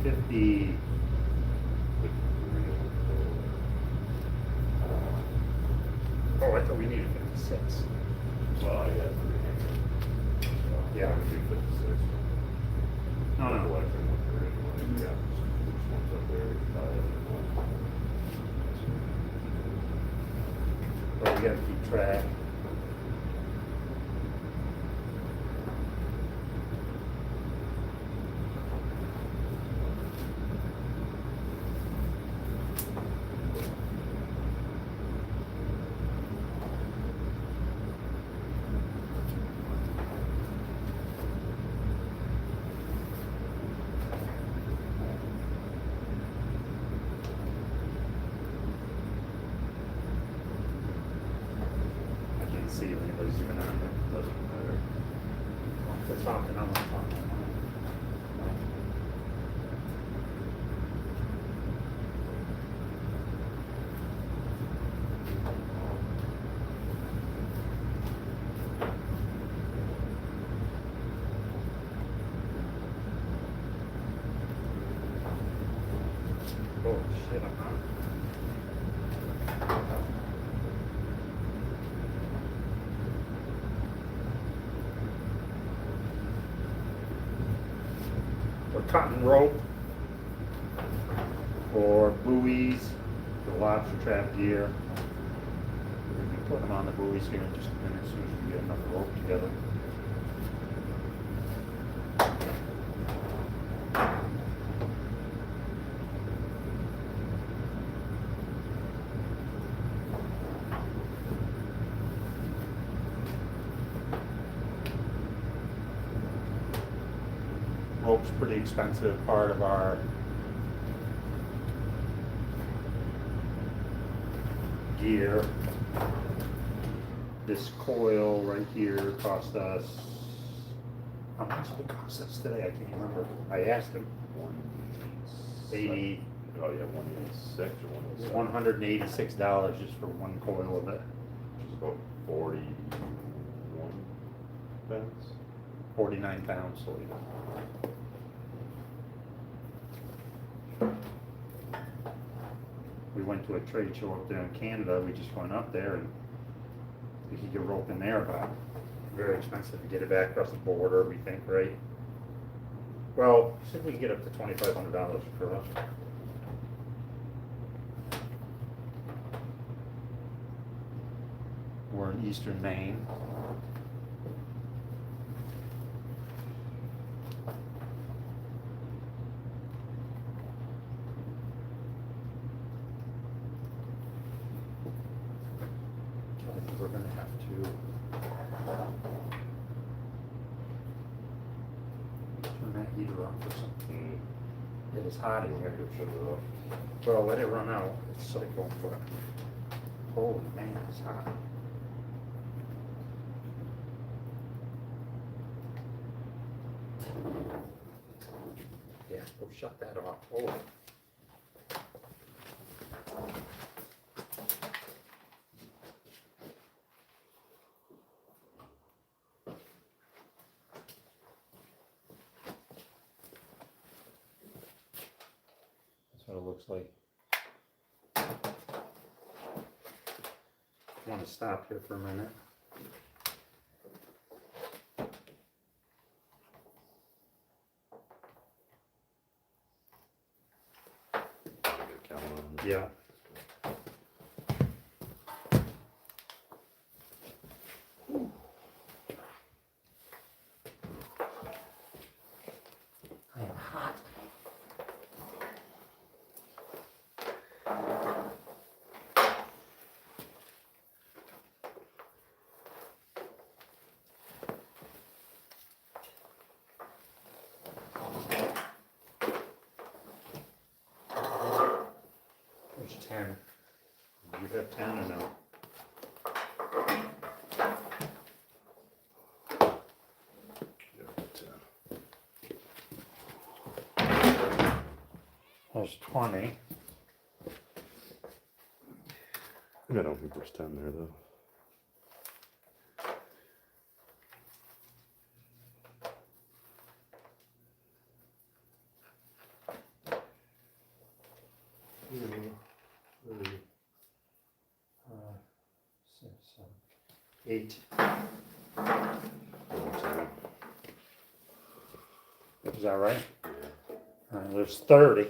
50. Oh, I thought we needed 56. Well, I got 300. Yeah. I would do 56. No, no. Collection with her anyway. Yeah. Which one's up there? But we gotta keep track. I can't see if anybody's even on there. Doesn't matter. If they're talking, I'm not talking. Oh shit, I'm on. We're cutting rope for buoys, for lobster trap gear. We're gonna be putting them on the buoys here in just a minute as soon as we get enough rope together. Rope's pretty expensive part of our gear. This coil right here cost us, how much did it cost us today? I can't remember. I asked him. 80, Oh, yeah, 186 or 187. $186 just for one coil of it. Which is about 41 pence. 49 pounds. So we went to a trade show up there in Canada. We just went up there and we could get rope in there, but very expensive to get it back across the border, we think, right? Well, I think we can get up to $2,500 for us. We're in eastern Maine. I think we're gonna have to turn that heater off or something. It is hot in here. Well, let it run out. It's cycle, but holy man, it's hot. Yeah, go shut that off. Oh. That's what it looks like. I want to stop here for a minute. Yeah. I am hot. There's 10. You have 10 or no? There's 20. I don't think there's 10 there though. 8. Is that right? There's 30.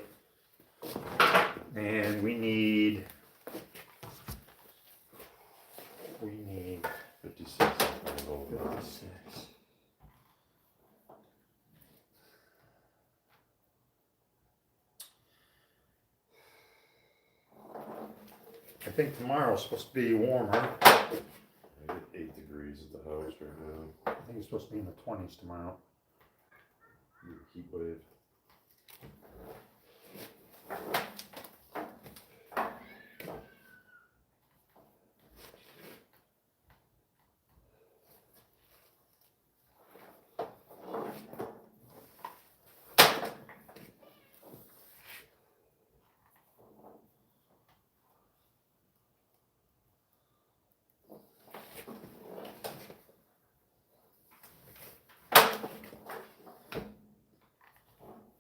And we need 56. 56. I think tomorrow's supposed to be warmer. I get 8 degrees at the house right now. I think it's supposed to be in the 20s tomorrow. Heat wave.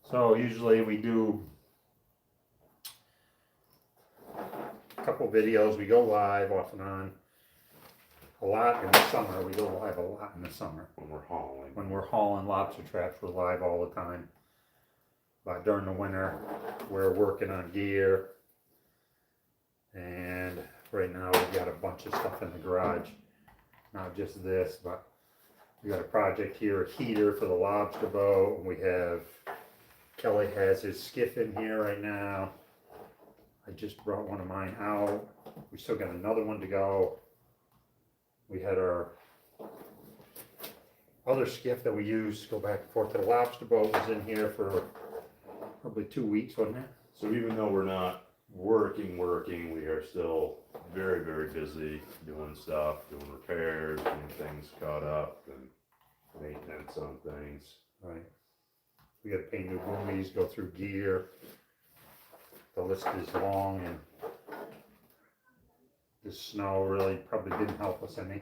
So usually we do a couple videos, we go live off and on. A lot in the summer, we go live a lot in the summer. When we're hauling. When we're hauling lobster traps, we're live all the time. But during the winter, we're working on gear. And right now we've got a bunch of stuff in the garage. Not just this, but we got a project here, a heater for the lobster boat. We have, Kelly has his skiff in here right now. I just brought one of mine out. We still got another one to go. We had our other skiff that we used to go back and forth to the lobster boat was in here for probably 2 weeks, wasn't it? So even though we're not working, we are still very, very busy doing stuff, doing repairs, getting things caught up, and maintenance on things. Right. We gotta paint new buoys, go through gear. The list is long, and the snow really probably didn't help us any.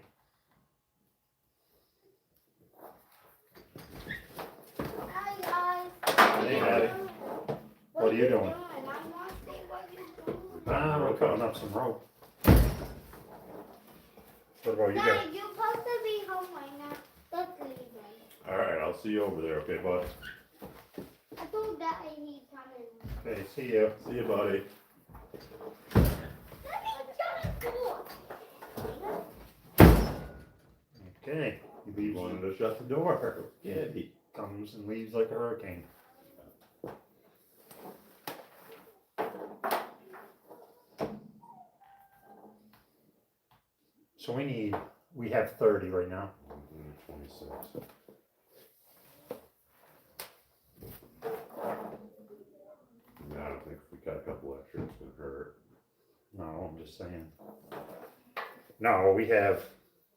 Hi guys. Hey, Maddie. What are you doing? I want to see what you're doing. We're cutting up some rope. What about you guys? Dad, you're supposed to be home right now. That's leaving. Alright, I'll see you over there, okay, bud? I told Daddy he's coming. Okay, see you. See you, buddy. Let me shut the door. Okay, he You leaves, wanted to shut the door. Yeah, he. comes and leaves like a hurricane. So we have 30 right now. 26. Yeah, I don't think if we cut a couple extra, it's gonna hurt. No, I'm just saying. No, we have,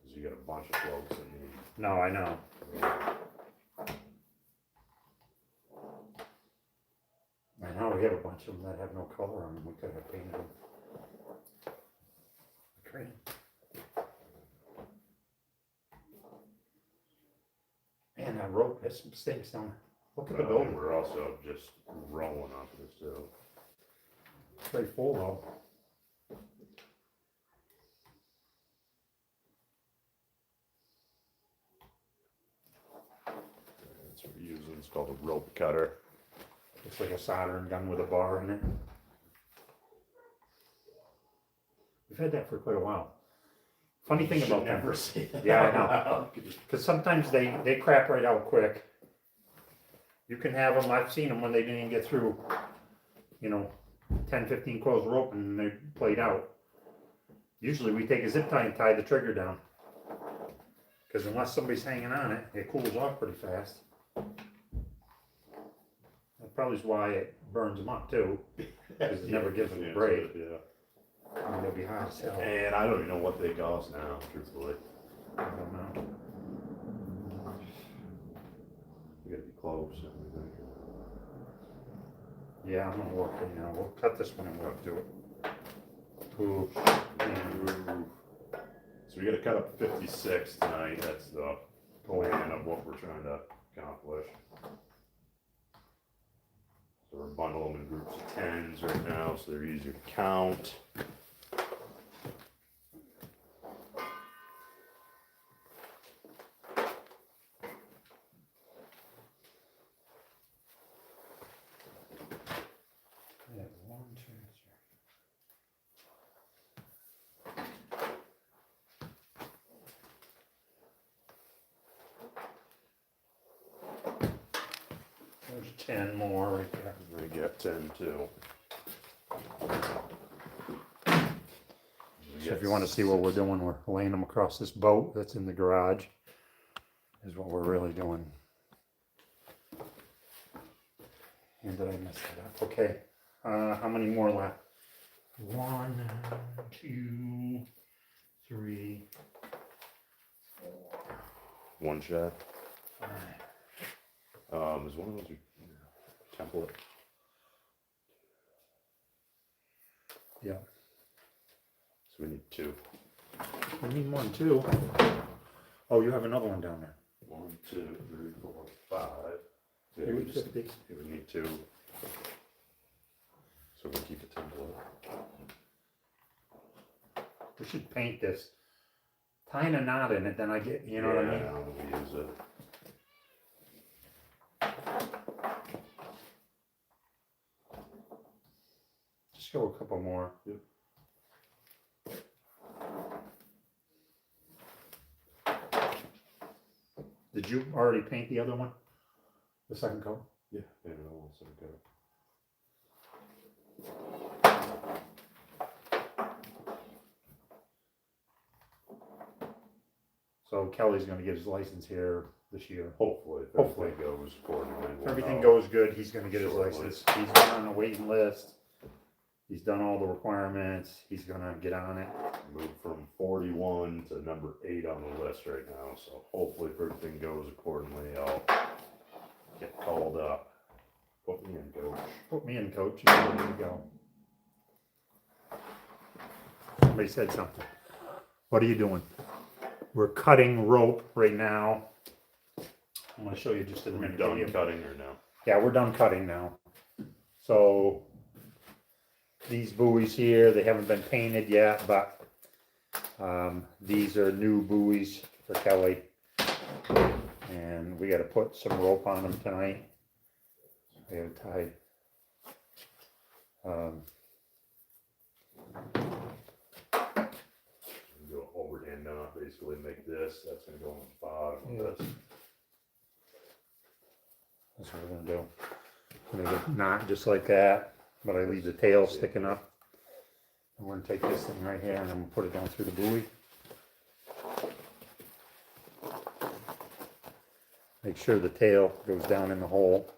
Cause you got a bunch of floats in you. no, I know. I know, we have a bunch of them that have no color on them. We could have painted them green. Man, that rope has some stakes on it. Look at the And building. we're also just rolling off this too. It's very full though. That's what we're using. It's called a rope cutter. Looks like a soldering gun with a bar in it. We've had that for quite a while. Funny thing about them, never say that. Yeah, I know. because sometimes they crap right out quick. You can have them, I've seen them when they didn't even get through, 10, 15 coils of rope and they played out. Usually we take a zip tie and tie the trigger down. Because unless somebody's hanging on it, it cools off pretty fast. That probably is why it burns them up too. Because it never gives them a break. Yeah. I mean, they'll be hot as hell. And I don't even know what they cost now, truthfully. I don't know. We gotta be close, I think. Yeah, I'm gonna work it, we'll cut this one and we'll do it. Ooh, Ooh. So we gotta cut up 56 tonight. That's the plan of what we're trying to accomplish. So we're bundling them in groups of 10s right now, so they're easier to count. There's 10 more right there. We got 10 too. So if you want to see what we're doing, we're laying them across this boat that's in the garage. Is what we're really doing. And did I mess that up? Okay. How many more left? 1, 2, 3, 4, One shot. 5. Is one of those template? Yeah. So we need 2. We need more than 2. Oh, you have another one down there. 1, 2, 3, 4, 5. Yeah, Here we we just took these. we need 2. So we keep the template. We should paint this. Tying a knot in it, then I get, you know what I mean? Yeah, we use it. Just go a couple more. Yep. Did you already paint the other one? The second coat? Yeah, yeah, no, so we got it. So Kelly's gonna get his license here this year. Hopefully, if Hopefully. everything goes accordingly. If we'll everything know. goes good, he's gonna get his Shortly. license. He's been on the waiting list. He's done all the requirements. He's gonna get on it. Moved from 41 to number 8 on the list right now, so hopefully if everything goes accordingly, I'll get called up. Put me in, coach. Put me in, coach. You're ready to go. Somebody said something. What are you doing? We're cutting rope right now. I'm gonna show you just in a Are we minute. done Give you- cutting or no? Yeah, we're done cutting now. So these buoys here, they haven't been painted yet, but these are new buoys for Kelly. And we gotta put some rope on them tonight. I gotta tie. Go overhand knot, basically make this, that's gonna go on the bottom Yeah. of this. That's what we're gonna do. I'm gonna get a knot just like that, but I leave the tail sticking up. I'm gonna take this thing right here and I'm gonna put it down through the buoy. Make sure the tail goes down in the hole.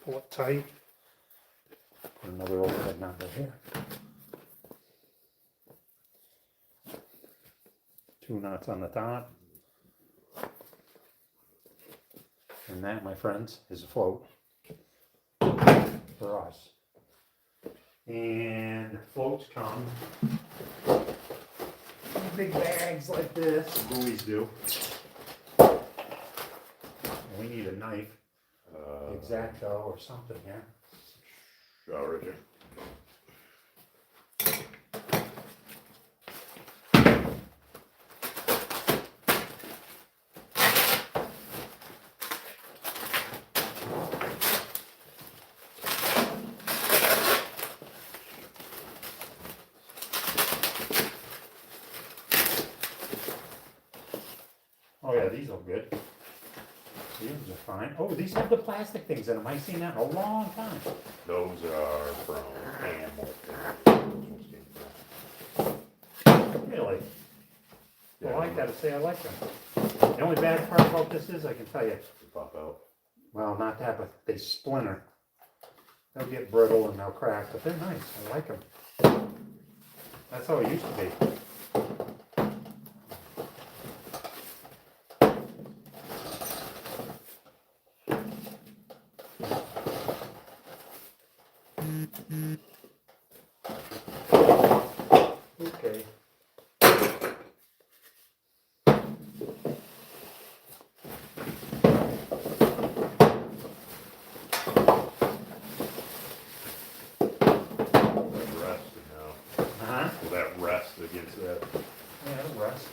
Pull it tight. Put another overhead knot right here. 2 knots on the top. And that, my friends, is a float for us. And floats come in big bags like this. Buoys do. And we need a knife, X-Acto or something here. Right here. Oh yeah, these look good. These are fine. Oh, these have the plastic things in them. I've seen that in a long time. Those are from animal. Those ones came from- Really? Yeah, Well, I gotta say I like them. The only bad part about this is, I can tell you, they pop out. well, not that, but they splinter. They'll get brittle and they'll crack, but they're nice. I like them. That's how it used to be. Okay. That rested now. Uh-huh. Will that rest against that? Yeah, it'll rest.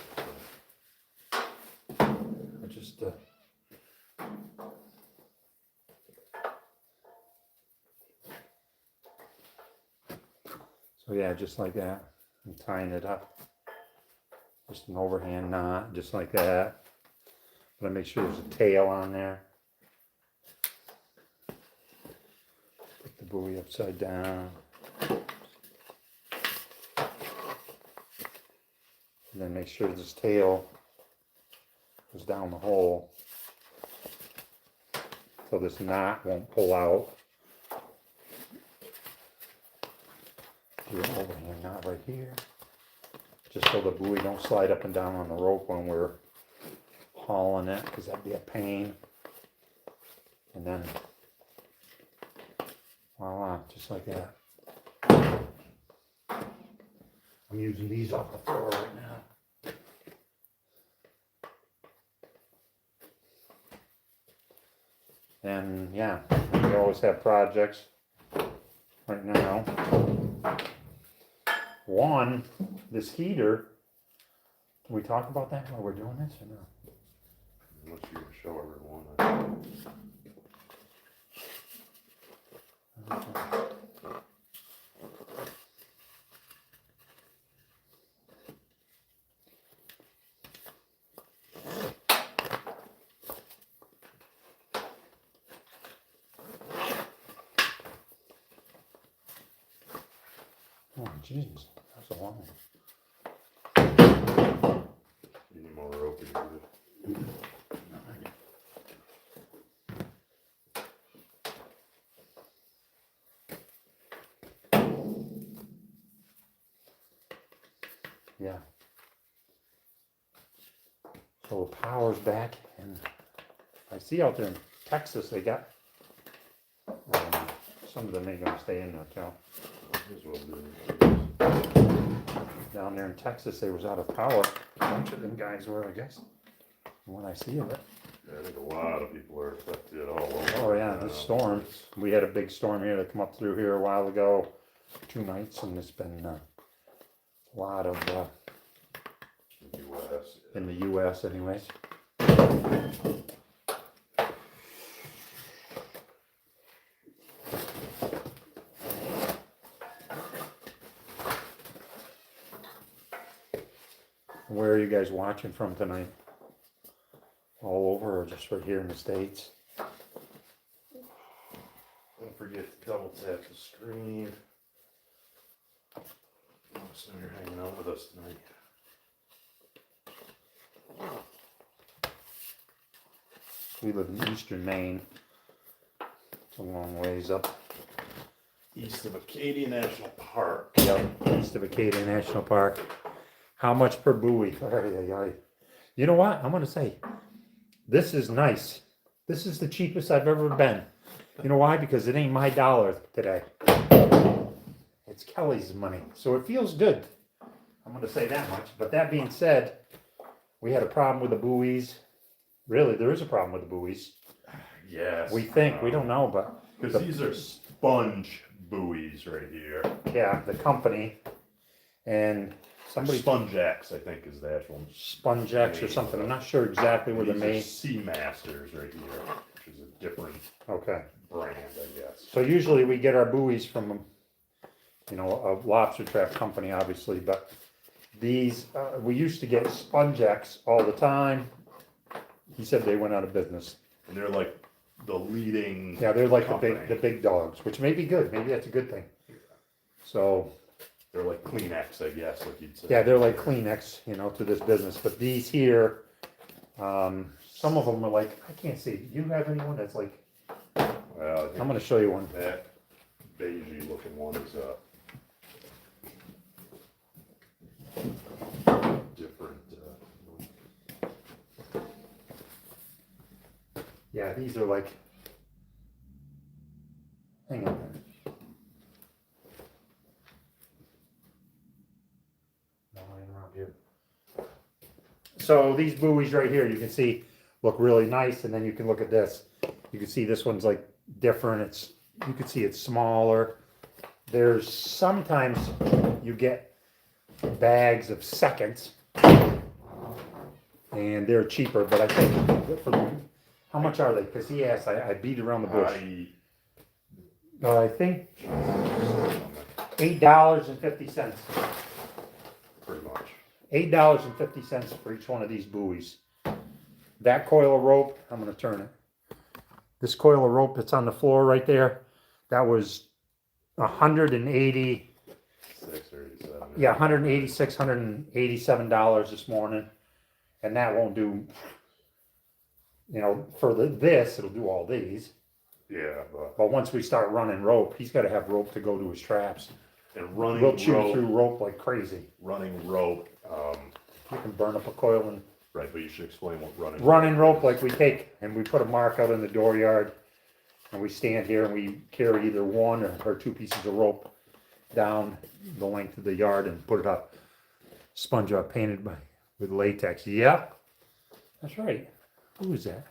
I just, So yeah, just like that. I'm tying it up. Just an overhand knot, just like that. But I make sure there's a tail on there. buoy upside down. And then make sure this tail goes down the hole so this knot won't pull out. Do it over here, not right here. Just so the buoy don't slide up and down on the rope when we're hauling it, because that'd be a pain. And then, voila, just like that. I'm using these off the floor right now. And yeah, we always have projects right now. One, this heater, can we talk about that while we're doing this or no? Unless you show everyone. Oh, Jesus, that's a long one. You need more rope in here. Yeah. So the power's back, and I see out there in Texas they got some of them ain't gonna stay in there, Cal. Here's what we'll do. Down there in Texas, they was out of power. A bunch of them guys were, I guess. From what I see of it. I think a lot of people are affected all over. Oh yeah, this storm. We had a big storm here that come up through here a while ago, 2 nights, and it's been a lot of US. in the U.S. anyways. Where are you guys watching from tonight? All over or just right here in the States? Don't forget to double tap the screen. So you're hanging out with us tonight. We live in eastern Maine. It's a long ways up. East of Acadia National Park. Yep, east of Acadia National Park. How much per buoy? You know what? I'm going to say, this is nice. This is the cheapest I've ever been. You know why? Because it ain't my dollar today. It's Kelly's money. So it feels good. I'm going to say that much. But that being said, we had a problem with the buoys. Really, there is a problem with the buoys. Yes. We think. We don't know, but... Because these are sponge buoys right here. Yeah, the company. And somebody... Spongex, I think, is the actual. Spongex or something. I'm not sure exactly where the These main... are Seamasters right here, which is a different Okay. brand, I guess. So usually we get our buoys from, you know, a lobster trap company, obviously, but these, we used to get Spongex all the time. He said they went out of business. And they're like the leading. Yeah, they're like company. the big dogs, which may be good. Maybe that's a good thing. So, They're like Kleenex, I guess, like you'd say. yeah, they're like Kleenex, you know, to this business. But these here, some of them are like, I can't see. Do you have anyone that's like, Well, I think I'm going to show you one. that beigey looking one is different. Yeah, these are like, hang on a minute. No, I ain't around here. So these buoys right here, you can see, look really nice, and then you can look at this. You can see this one's like different. You can see it's smaller. There's sometimes you get bags of seconds, and they're cheaper, but I think for the, how much are they? Because he asked, I beat around the bush. I think $8.50. Pretty much. $8.50 for each one of these buoys. That coil of rope, I'm going to turn it. This coil of rope that's on the floor right there, that was $180, 6 or 87. yeah, $186, $187 this morning. And that won't do, for this, it'll do all these. Yeah, But once we start running rope, he's gotta have rope to go to his traps. and running We'll chew rope, through rope like crazy. You can burn up a coil and right, but you should explain what running rope like we take and we put a mark out in the dooryard and we stand here and we carry either one or two pieces of rope down the length of the yard and put it up. Sponge up painted with latex. Yep. That's right. Who is that?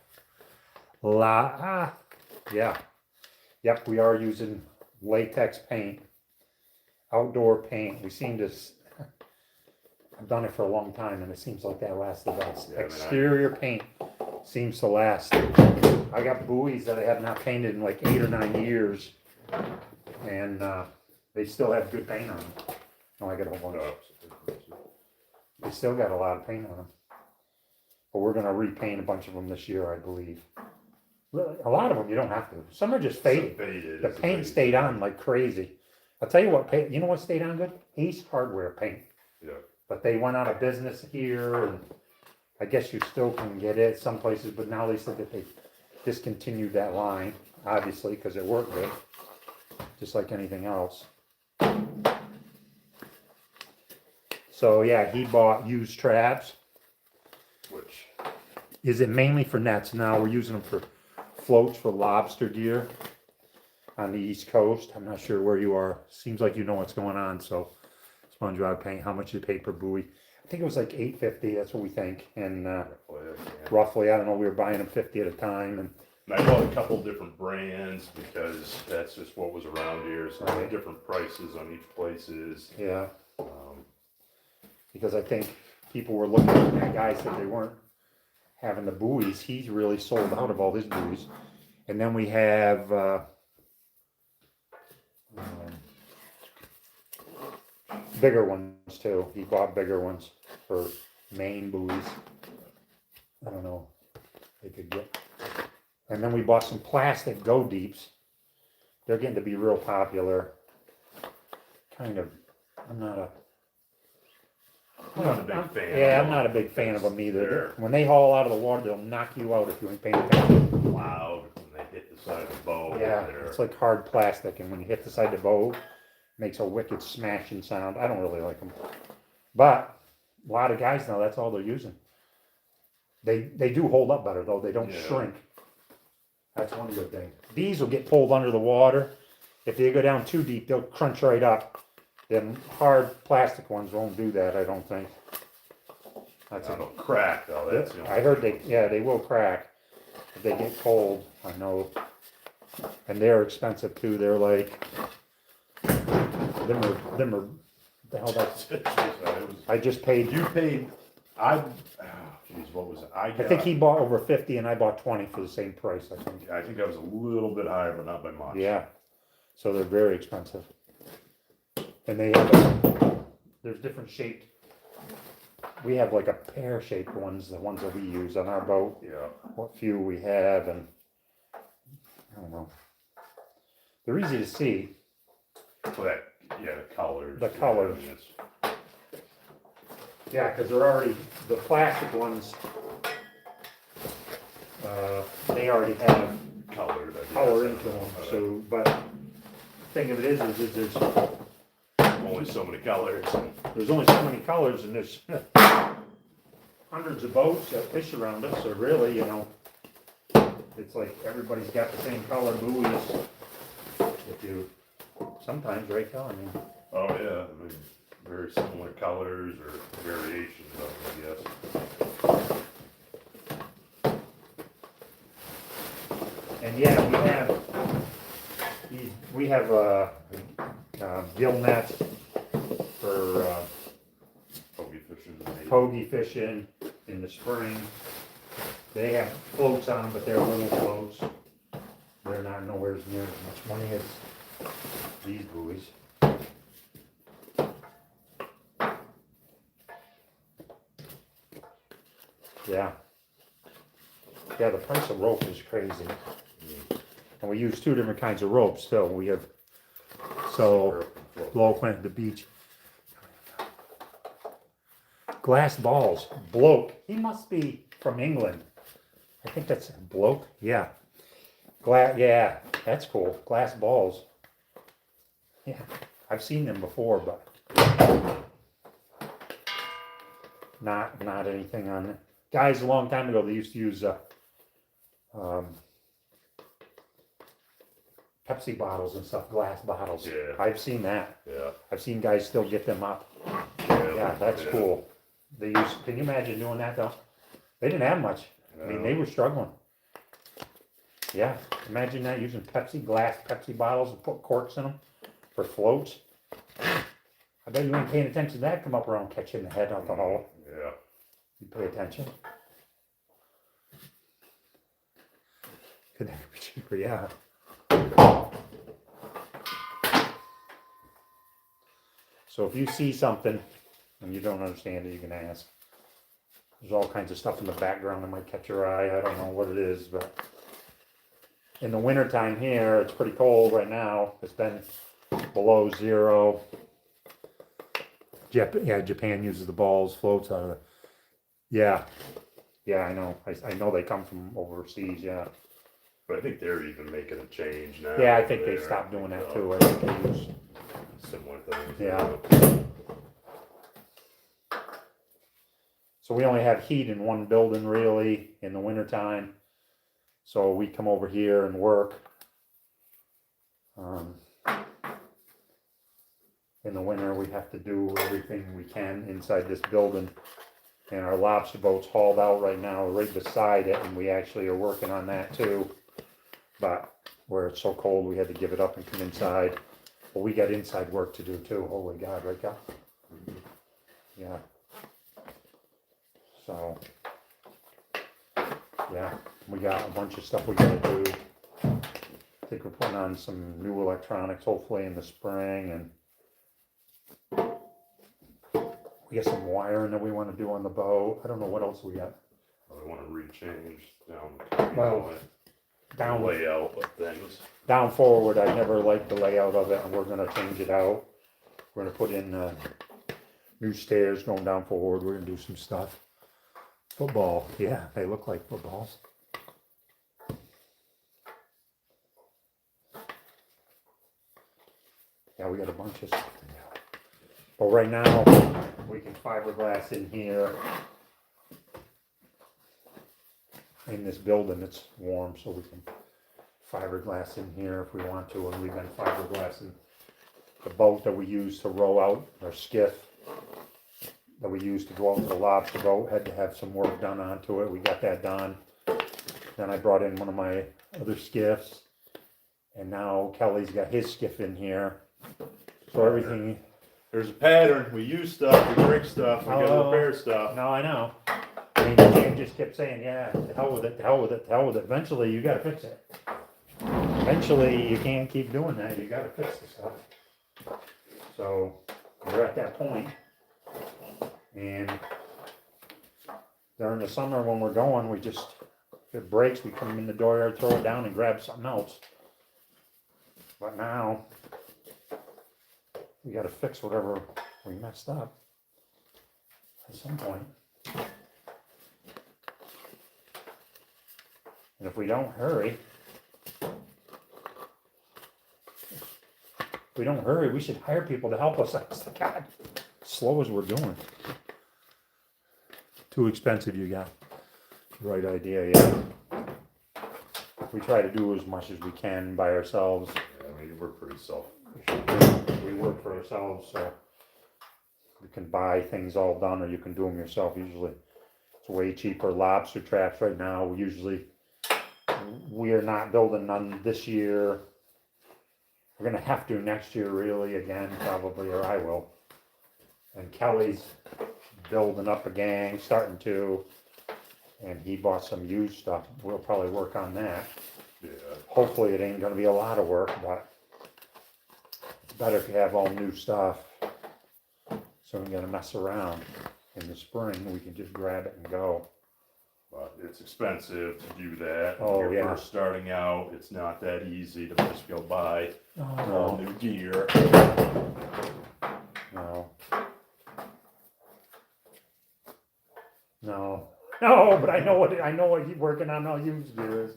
Yeah. Yep, we are using latex paint. Outdoor paint. We seem to I've done it for a long time and it seems like that lasts the best. Yeah, Exterior paint seems to last. I got buoys that I have not painted in like 8 or 9 years and they still have good paint on them. Oh, I got a whole bunch. They still got a lot of paint on them. But we're going to repaint a bunch of them this year, I believe. Really, a lot of them you don't have to. Some are just faded. The paint stayed on like crazy. I'll tell you what, you know what stayed on good? Ace Hardware paint. Yeah. But they went out of business here, and I guess you still can get it some places, but now they said that they discontinued that line, obviously, because it worked good, just like anything else. So yeah, he bought used traps. Which is it mainly for nets? Now we're using them for floats for lobster gear on the East Coast. I'm not sure where you are. Seems like you know what's going on, so sponge rod paint, how much you pay per buoy? I think it was like $8.50, that's what we think. And roughly, I don't know, we were buying them 50 at a time. And I bought a couple different brands because that's just what was around here. So right. Different prices on each places. Yeah. Because I think people were looking at that guy said they weren't having the buoys. He's really sold out of all his buoys. And then we have bigger ones too. He bought bigger ones for main buoys. I don't know. They could get. And then we bought some plastic go deeps. They're getting to be real popular. Kind of. I'm not a big fan. Yeah, I'm not a big fan of them either. When they haul out of the water, they'll knock you out if you ain't paying attention. Loud when they hit the side of the boat. Yeah, it's like hard plastic, and when you hit the side of the boat, it makes a wicked smashing sound. I don't really like them, but a lot of guys now that's all they're using. They do hold up better though. They don't shrink. That's one good thing. These will get pulled under the water. If they go down too deep, they'll crunch right up. Then hard plastic ones won't do that, I don't think. That's They'll crack though. That's I heard they will crack if they get cold. I know, and they're expensive too. They're like them are the hell that's. I just paid. You paid. Geez, what was it? I think he bought over 50, and I bought 20 for the same price. I think. I think I was a little bit higher, but not by much. Yeah, so they're very expensive. And they have, there's different shaped, we have like a pear-shaped ones, the ones that we use on our boat. Yeah. What few we have, and I don't know. They're easy to see. Well, the colors. The colors. Yeah, because they're already, the plastic ones, they already have color into them. So, but the thing of it is there's only so many colors. There's only so many colors, and there's hundreds of boats that fish around us. So really, it's like everybody's got the same color buoys. If you sometimes, right, Cal? I mean. Oh yeah, I mean, very similar colors or variations of them, I guess. And yeah, we have gill nets for pogey fishing in the spring. They have floats on them, but they're little floats. They're not nowhere near as much money as these buoys. Yeah. Yeah, the price of rope is crazy. And we use two different kinds of ropes still. We have So, low point at the beach. Glass balls. Bloke. He must be from England. I think that's bloke. Yeah. Yeah, that's cool. Glass balls. Yeah, I've seen them before, but not anything on it. Guys, a long time ago, they used to use Pepsi bottles and stuff, glass bottles. Yeah. I've seen that. Yeah. I've seen guys still get them up. Yeah, that's cool. They use. Can you imagine doing that though? They didn't have much. I mean, they were struggling. Yeah, imagine that, using glass Pepsi bottles and put corks in them for floats. I bet you ain't paying attention to that. Come up around, catch you in the head out the hole. Yeah. You pay attention. Could never be cheaper, yeah. So if you see something and you don't understand it, you can ask. There's all kinds of stuff in the background that might catch your eye. I don't know what it is, but in the wintertime here, it's pretty cold right now. It's been below zero. Japan uses the balls, floats out of it. Yeah, I know. I know they come from overseas, yeah. But I think they're even making a change now. Yeah, I think they stopped doing that too. I think they use similar things. Yeah. So we only have heat in one building really in the wintertime. So we come over here and work. In the winter, we have to do everything we can inside this building. And our lobster boat's hauled out right now, right beside it, and we actually are working on that too. But where it's so cold, we had to give it up and come inside. But we got inside work to do too. Holy God, right, Cal? Yeah. So, yeah, we got a bunch of stuff we gotta do. I think we're putting on some new electronics, hopefully in the spring, and we got some wiring that we want to do on the boat. I don't know what else we got. I want to rechange down Well, the down layout of things. down forward, I never liked the layout of it, and we're gonna change it out. We're gonna put in new stairs going down forward. We're gonna do some stuff. Football, yeah, they look like footballs. Yeah, we got a bunch of stuff to do. But right now, we can fiberglass in here. In this building, it's warm, so we can fiberglass in here if we want to. And we've been fiberglassing the boat that we use to row out, our skiff that we used to go out to the lobster boat. Had to have some work done onto it. We got that done. Then I brought in one of my other skiffs, and now Kelly's got his skiff in here. So everything. There's a pattern. We use stuff, we break stuff, we gotta repair stuff. No, I know. I mean, you can't just keep saying, yeah, to hell with it, to hell with it, to hell with it. Eventually, you gotta fix it. Eventually, you can't keep doing that. You gotta fix the stuff. So we're at that point. And during the summer when we're going, we just, if it breaks, we come in the dooryard, throw it down, and grab something else. But now, we gotta fix whatever we messed up at some point. And if we don't hurry, we should hire people to help us. God, slow as we're doing. Too expensive, you got. Right idea, yeah. We try to do as much as we can by ourselves. Yeah, I mean, we're pretty self. We work for ourselves, so you can buy things all done, or you can do them yourself. Usually, it's way cheaper. Lobster traps right now. We are not building none this year. We're gonna have to next year, really, again, probably, or I will. And Kelly's building up a gang, starting to, and he bought some used stuff. We'll probably work on that. Yeah. Hopefully, it ain't gonna be a lot of work, but it's better if you have all new stuff, so we ain't gonna mess around. In the spring, we can just grab it and go. But it's expensive to do that. When Oh, you're yeah. first starting out, it's not that easy to just go buy all Oh, new gear. no. No. No, but I know what he's working on all used gear is.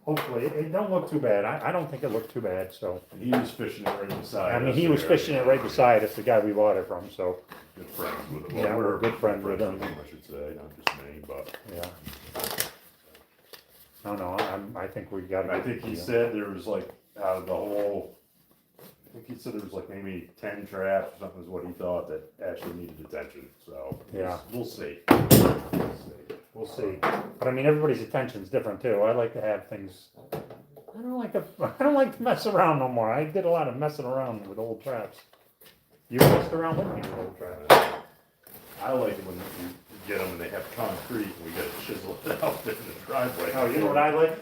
Hopefully, it don't look too bad. I don't think it looked too bad, so. He was fishing it right beside I mean, us he was there. fishing it right beside us, the guy we bought it from, so, Good friends with him. Yeah, we're good friends with him. I should say, not just me, but. yeah. No, I think we got And I think he said there was like, out of the whole, I think he said there was like maybe 10 traps or something is what he thought that actually needed attention, so. Yeah. We'll see. We'll see. But I mean, everybody's attention's different too. I like to have things, I don't like to mess around no more. I did a lot of messing around with old traps. You messed around with me with old traps. I like it when you get them and they have concrete and we gotta chisel it out in the driveway. Oh, you know what I like?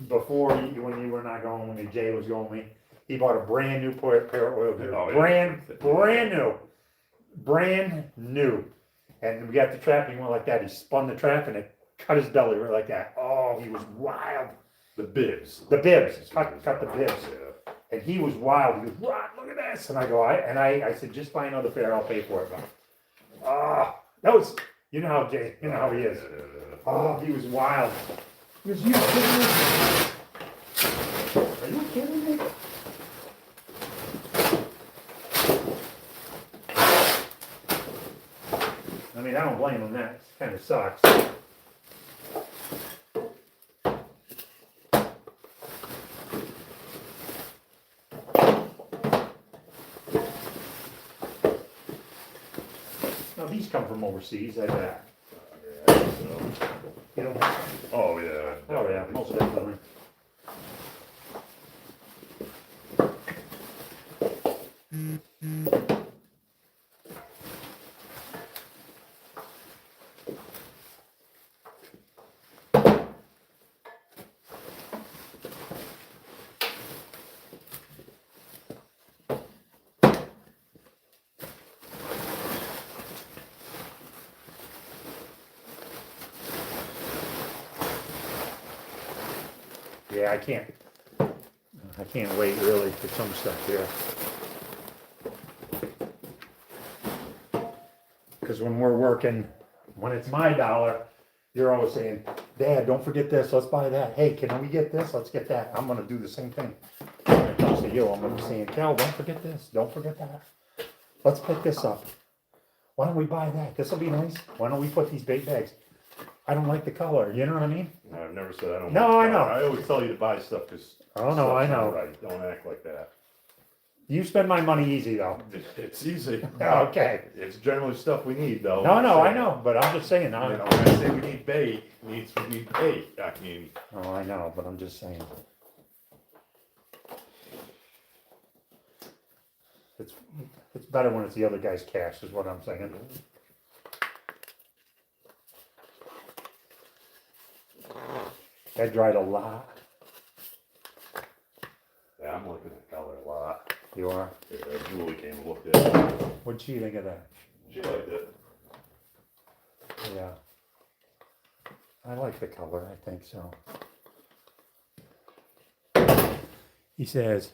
Before, when you were not going with me, Jay was going with me, he bought a brand new pair of oil gear. Oh, yeah. Brand new. And we got the trap and he went like that. He spun the trap and it cut his belly right like that. Oh, he was wild. The bibs. The bibs. Cut the bibs. Yeah. And he was wild. He goes, Rod, look at this. And I go, I said, just buy another pair. I'll pay for it. That was, you know how Jay, you know how he is. Oh, he was wild. He goes, you kidding me? Are you kidding me? I mean, I don't blame him. That kind of sucks. Now these come from overseas, I bet. You know? Oh, yeah. Oh yeah, most definitely. Yeah, I can't wait really for some stuff here. Because when we're working, when it's my dollar, you're always saying, Dad, don't forget this, let's buy that. Hey, can we get this? Let's get that. I'm gonna do the same thing. When it comes to you, I'm gonna be saying, Cal, don't forget this, don't forget that. Let's pick this up. Why don't we buy that? This'll be nice. Why don't we put these bait bags? I don't like the color, you know what I mean? I've never said I don't. No, like I know. I always tell you to buy stuff because. Oh, no, I know. Right, don't act like that. You spend my money easy though. It's easy. Okay. It's generally stuff we need though. No, I know, but I'm just saying, You know, when I say we need bait, we need bait. I mean, oh, I know, but I'm just saying. It's better when it's the other guy's cash, is what I'm saying. That dried a lot. yeah, I'm looking at color a lot. You are? Yeah, Julie came and looked at it. What'd she think of that? She liked it. Yeah. I like the color, I think so. He says,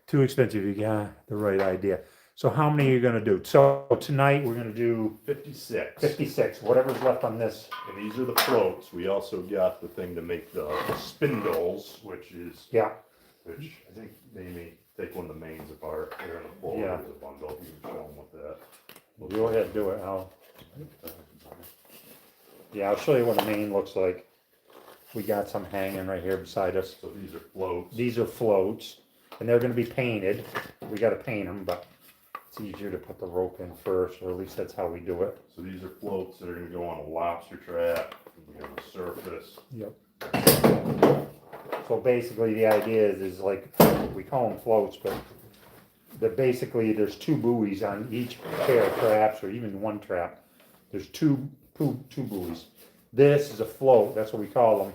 too expensive, you got the right idea. So how many are you gonna do? So tonight, we're gonna do 56. 56, whatever's left on this. And these are the floats. We also got the thing to make the spindles, which Yeah, I think they may take one of the mains apart. They're in a float. Yeah. There's a bundle. You can show them with that. well, go ahead, do it. Yeah, I'll show you what the main looks like. We got some hanging right here beside us. So these are floats. These are floats, and they're gonna be painted. We gotta paint them, but it's easier to put the rope in first, or at least that's how we do it. So these are floats that are going to go on a lobster trap. They're on the surface. Yep. So basically, the idea is like, we call them floats, but basically, there's two buoys on each pair of traps, or even one trap. There's two buoys. This is a float, that's what we call them.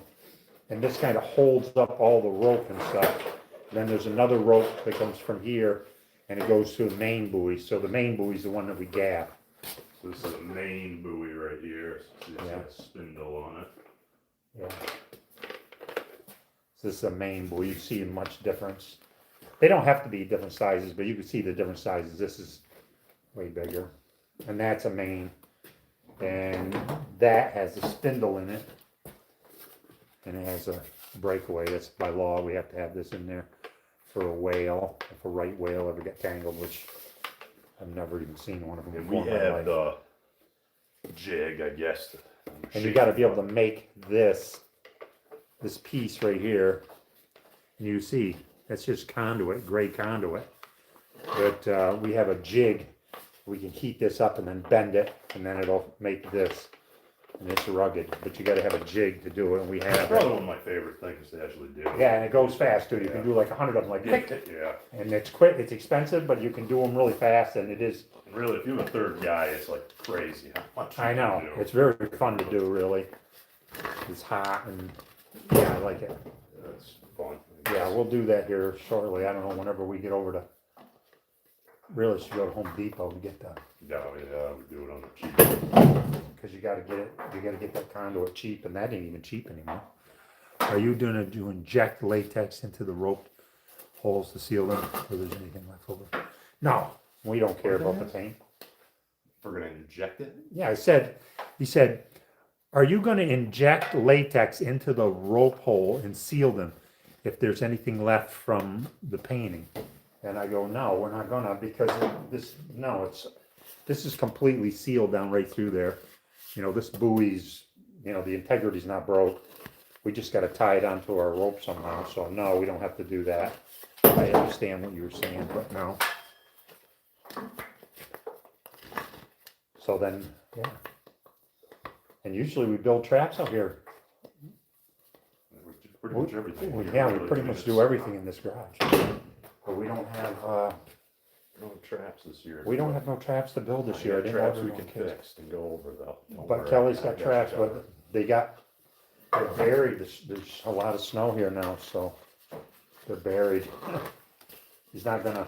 And this kind of holds up all the rope and stuff. And then there's another rope that comes from here, and it goes to the main buoy. So the main buoy is the one that we gap. So this is a main buoy right here. So it's Yeah. got a spindle on it. Yeah. So this is a main buoy. You see much difference. They don't have to be different sizes, but you can see the different sizes. This is way bigger. And that's a main. And that has a spindle in it. And it has a breakaway. That's by law. We have to have this in there for a whale. If a right whale ever get tangled, which I've never even seen one of them And before we in my have life. the jig, I guess. And you got to be able to make this piece right here. And you see, that's just conduit, gray conduit. But we have a jig. We can heat this up and then bend it, and then it'll make this. And it's rugged, but you got to have a jig to do it, and we It's have probably it. one of my favorite things to actually do. Yeah, and it goes fast too. You Yeah. can do like 100 of them, like tick, Yeah. and it's quick. It's expensive, but you can do them really fast, and it is. Really, if you're a third guy, it's like crazy how much you I know can do. it's very fun to do. Really, it's hot, and yeah, I like it. That's fun. Yeah, we'll do that here shortly. I don't know, whenever we get over to. Really should go to Home Depot and get that, Yeah, we do it on the cheap. because you got to get it. You got to get that conduit cheap, and that ain't even cheap anymore. Are you gonna do inject latex into the rope holes to seal them, or there's anything left over? No, we don't care about the paint. We're gonna inject it. Yeah, he said, are you gonna inject latex into the rope hole and seal them if there's anything left from the painting? And I go, no, we're not gonna, because this is completely sealed down right through there. You know, this buoy's, you know, the integrity's not broke. We just gotta tie it onto our rope somehow, so no, we don't have to do that. I understand what you were saying, but no. So then, yeah. And usually we build traps out here. We do pretty much everything. Yeah, we Really, pretty I mean, much it's- do everything in this garage. But we don't have, No traps this year. we don't have no traps to build this year. I didn't Traps order we no can kits. fix and go over though. Don't But worry. Kelly's I got you traps, covered. but they're buried. There's a lot of snow here now, so they're buried. He's not gonna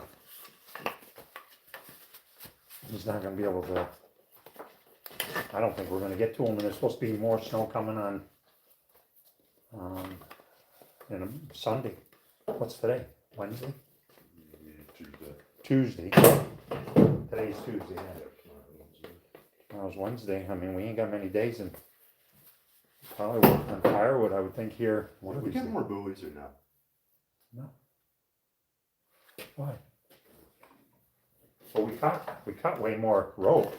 be able to, I don't think we're gonna get to them, and there's supposed to be more snow coming on, in a Sunday. What's today? Wednesday? Tuesday. Tuesday. Today's Tuesday, yeah. Well, it's Wednesday. I mean, we ain't got many days, and probably work on firewood, I would think, here. One Did of we these get days. more buoys or not? No. Why? Well, we cut way more rope.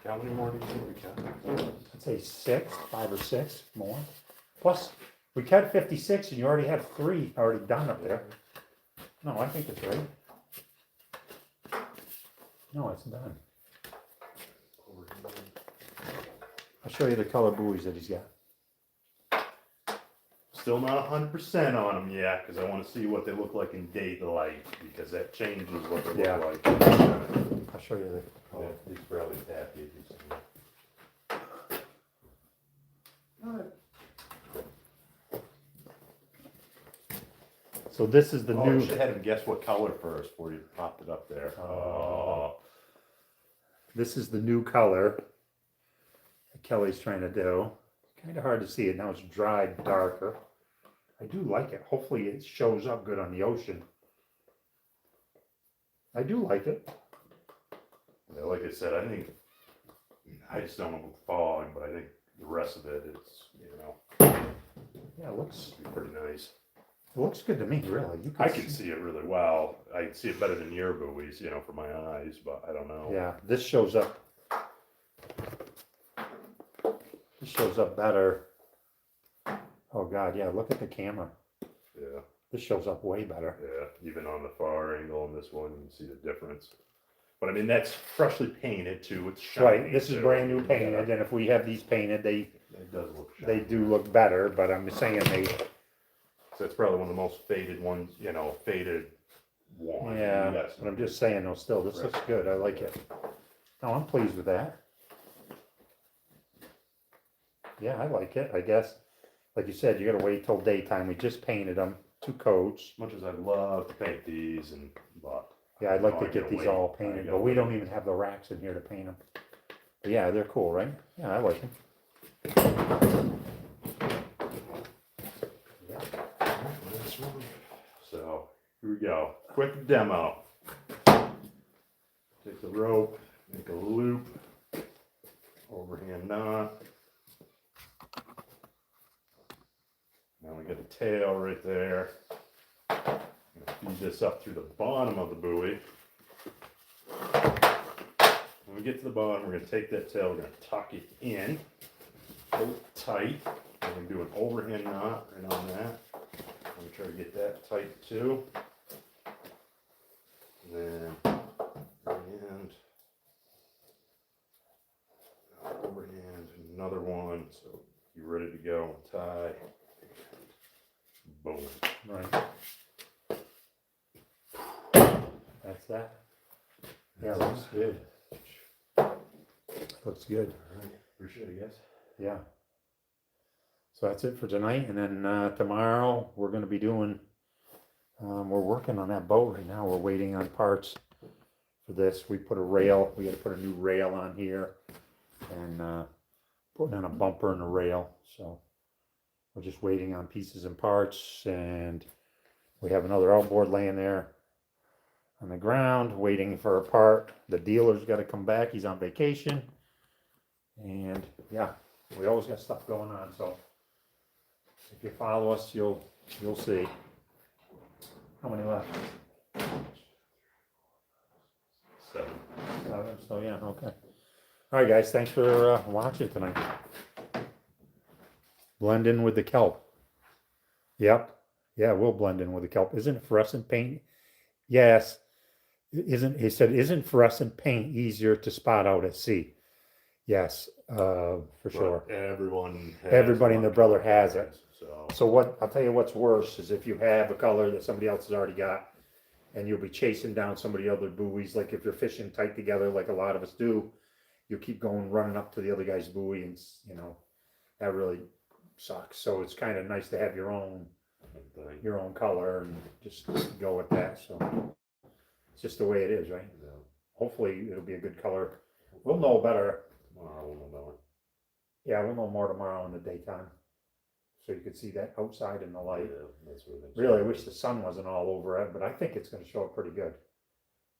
How many more do you think we got? I'd say 5 or 6 more. Plus, we cut 56, and you already have 3 already done up there. No, I think it's right. No, it's done. I'll show you the color buoys that he's got. Still not 100% on them yet, because I want to see what they look like in daylight, because that changes what they Yeah. look like. I'll show you the Yeah, color. these probably tacky. So this is the Oh, new. you should have had him guess what color first before you popped it up there. Oh. This is the new color that Kelly's trying to do. Kind of hard to see it now. It's dried darker. I do like it. Hopefully it shows up good on the ocean. I do like it. Yeah, like I said, I just don't know with fog, but I think the rest of it is, Yeah, it looks pretty nice. good to me, really. You I can see it really well. I can see it better than your buoys, for my eyes, but I don't know. Yeah, this shows up. This shows up better. Oh God, yeah. Look at the camera. Yeah, This shows up way better. yeah. Even on the far angle on this one, you can see the difference. But I mean, that's freshly painted too. It's shiny. Right. This is too. brand new painted, and if we have these painted, It does look shiny. they do look better. But I'm saying they. So it's probably one of the most faded ones, faded one. Yeah, Yes. but I'm just saying though, still, this looks good, I like it. No, I'm pleased with that. Yeah, I like it, I guess. Like you said, you gotta wait till daytime, we just painted them, 2 coats. As much as I'd love to paint these, but Yeah, I'd like No, to I get gotta these wait. all I painted, gotta but we wait. don't even have the racks in here to paint them. Yeah, they're cool, right? Yeah, I like them. So here we go. Quick demo. Take the rope, make a loop, overhand knot. Now we got a tail right there. I'm gonna feed this up through the bottom of the buoy. When we get to the bottom, we're gonna take that tail, we're gonna tuck it in, hold it tight. We're gonna do an overhand knot right on that. I'm gonna try to get that tight too. And then overhand, overhand, another one. So you're ready to go and tie. Boom. Right. That's that. Yeah, looks good. Looks good. All right. Appreciate it, guys. Yeah. So that's it for tonight, and then tomorrow we're going to be doing. We're working on that boat right now. We're waiting on parts for this. We put a rail. We got to put a new rail on here, and putting on a bumper and a rail. So we're just waiting on pieces and parts, and we have another outboard laying there on the ground waiting for a part. The dealer's got to come back. He's on vacation, and yeah, we always got stuff going on. So if you follow us, you'll see. How many left? 7. 7. So yeah, okay. All right, guys. Thanks for watching tonight. Blend in with the kelp. Yep. Yeah, we'll blend in with the kelp. Isn't fluorescent paint? Yes. Isn't fluorescent paint easier to spot out at sea? Yes, for sure. Everybody and their brother has it. So what I'll tell you what's worse is if you have a color that somebody else has already got, and you'll be chasing down somebody other buoys. Like if you're fishing tight together, like a lot of us do, you keep running up to the other guy's buoy, and that really sucks. So it's kind of nice to have your own color and just go with that. So it's just the way it is, right? Yeah. Hopefully it'll be a good color. We'll know better. Tomorrow we'll know. Yeah, we'll know more tomorrow in the daytime. So you can see that outside in the light. Yeah, that's what I think. Really, I wish the sun wasn't all over it, but I think it's going to show up pretty good.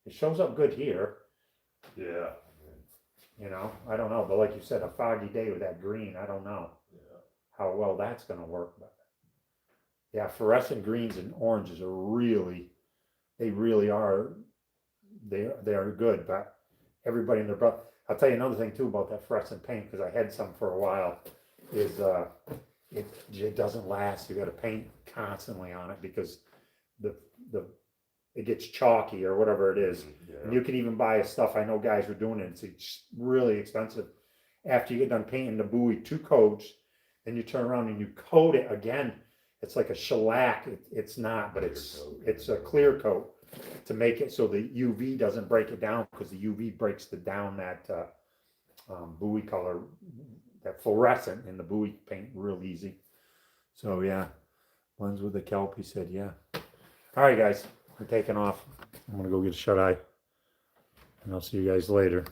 It shows up good here. Yeah. I don't know, but like you said, a foggy day with that green, I don't know how well that's going to work. But yeah, fluorescent greens and oranges are they really are, they are good. But everybody and their brother. I'll tell you another thing too about that fluorescent paint, because I had some for a while, is it doesn't last. You got to paint constantly on it because it gets chalky or whatever it is. Yeah. And you can even buy stuff. I know guys were doing it. It's really expensive. After you get done painting the buoy 2 coats, then you turn around and you coat it again. It's like a shellac. It's not, but it's a clear coat to make it so the UV doesn't break it down, because the UV breaks down that buoy color, that fluorescent in the buoy paint real easy. So yeah, blends with the kelp. He said, yeah. All right, guys, we're taking off. I'm gonna go get a shut eye, and I'll see you guys later.